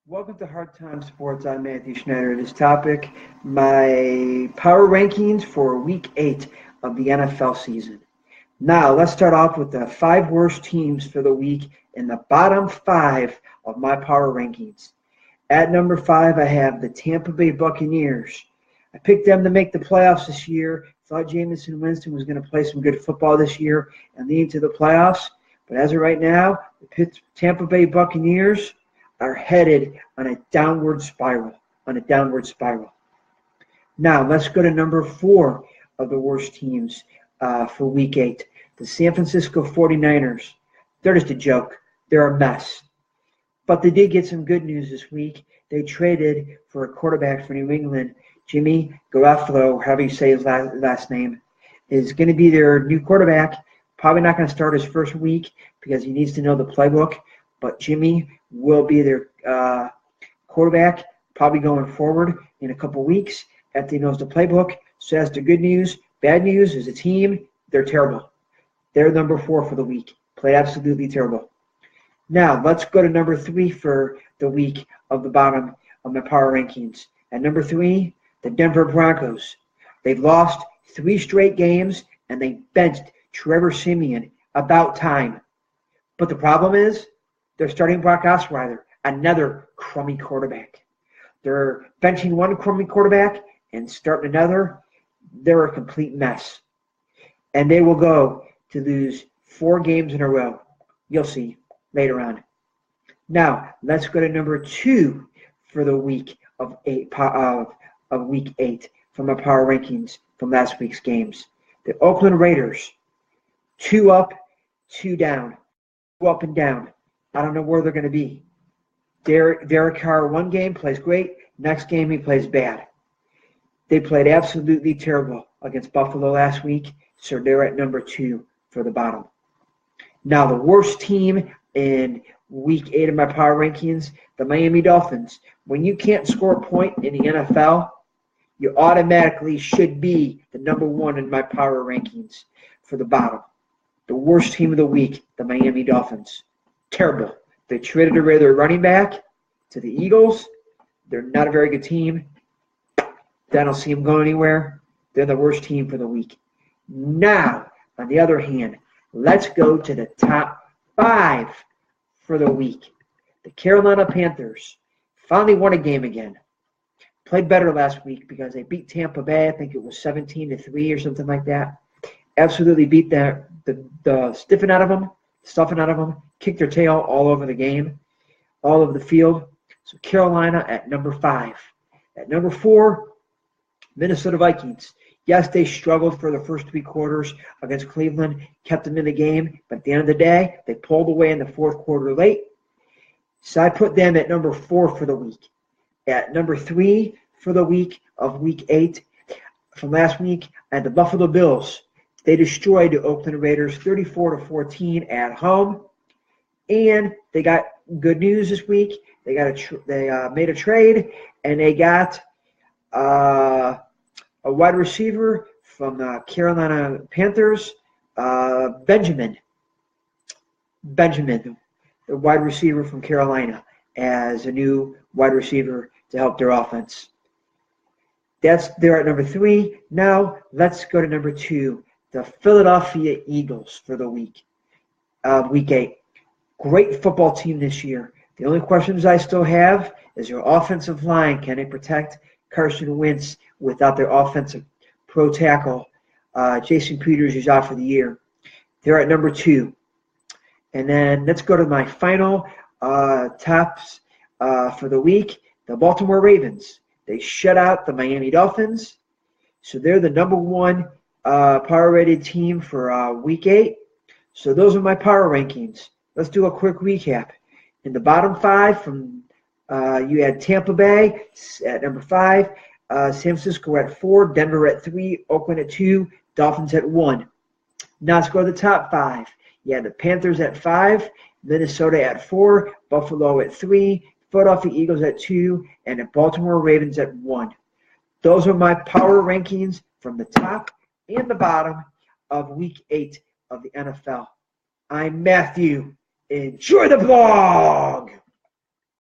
Welcome to Hard Time Sports. I'm Matthew Schneider. This topic, my power rankings for Week 8 of the NFL season. Now, let's start off with the 5 worst teams for the week in the bottom 5 of my power rankings. At number 5, I have the Tampa Bay Buccaneers. I picked them to make the playoffs this year. Thought Jameis Winston was going to play some good football this year and lead into the playoffs. But as of right now, the Tampa Bay Buccaneers are headed on a downward spiral. Now, let's go to number 4 of the worst teams for Week 8. The San Francisco 49ers. They're just a joke. They're a mess. But they did get some good news this week. They traded for a quarterback for New England. Jimmy Garoppolo, however you say his last name, is going to be their new quarterback. Probably not going to start his first week because he needs to know the playbook. But Jimmy will be their quarterback probably going forward in a couple weeks after he knows the playbook. So that's the good news. Bad news is a team, they're terrible. They're number 4 for the week. Played absolutely terrible. Now, let's go to number 3 for the week of the bottom of my power rankings. At number 3, the Denver Broncos. They've lost 3 straight games, and they benched Trevor Siemian. About time. But the problem is, they're starting Brock Osweiler, another crummy quarterback. They're benching one crummy quarterback and starting another. They're a complete mess. And they will go to lose 4 games in a row. You'll see later on. Now, let's go to number 2 for the week of Week 8 from my power rankings from last week's games. The Oakland Raiders, 2 up, 2 down, 2 up and down. I don't know where they're going to be. Derek Carr, one game, plays great. Next game, he plays bad. They played absolutely terrible against Buffalo last week, so they're at number 2 for the bottom. Now, the worst team in Week 8 of my power rankings, the Miami Dolphins. When you can't score a point in the NFL, you automatically should be the number 1 in my power rankings for the bottom. The worst team of the week, the Miami Dolphins. Terrible. They traded away their running back to the Eagles. They're not a very good team. I don't see them going anywhere. They're the worst team for the week. Now, on the other hand, let's go to the top 5 for the week. The Carolina Panthers finally won a game again. Played better last week because they beat Tampa Bay. I think it was 17-3 or something like that. Absolutely beat the stuffing out of them, kicked their tail all over the game, all over the field. So Carolina at number 5. At number 4, Minnesota Vikings. Yes, they struggled for the first 3 quarters against Cleveland, kept them in the game, but at the end of the day, they pulled away in the 4th quarter late. So I put them at number 4 for the week. At number 3 for the week of Week 8 from last week, I had the Buffalo Bills. They destroyed the Oakland Raiders 34-14 at home, and they got good news this week. They made a trade, and they got a wide receiver from the Carolina Panthers, Benjamin, the wide receiver from Carolina, as a new wide receiver to help their offense. They're at number 3. Now let's go to number 2. The Philadelphia Eagles for the week, Week 8. Great football team this year. The only questions I still have is your offensive line. Can they protect Carson Wentz without their offensive pro tackle? Jason Peters is out for the year. They're at number 2. And then let's go to my final tops for the week. The Baltimore Ravens. They shut out the Miami Dolphins. So they're the number 1 power rated team for Week 8. So those are my power rankings. Let's do a quick recap. In the bottom 5, from you had Tampa Bay at number 5, San Francisco at 4, Denver at 3, Oakland at 2, Dolphins at 1. Now let's go to the top 5. You had the Panthers at 5, Minnesota at 4, Buffalo at 3, Philadelphia Eagles at 2, and the Baltimore Ravens at 1. Those are my power rankings from the top and the bottom of Week 8 of the NFL. I'm Matthew. Enjoy the blog!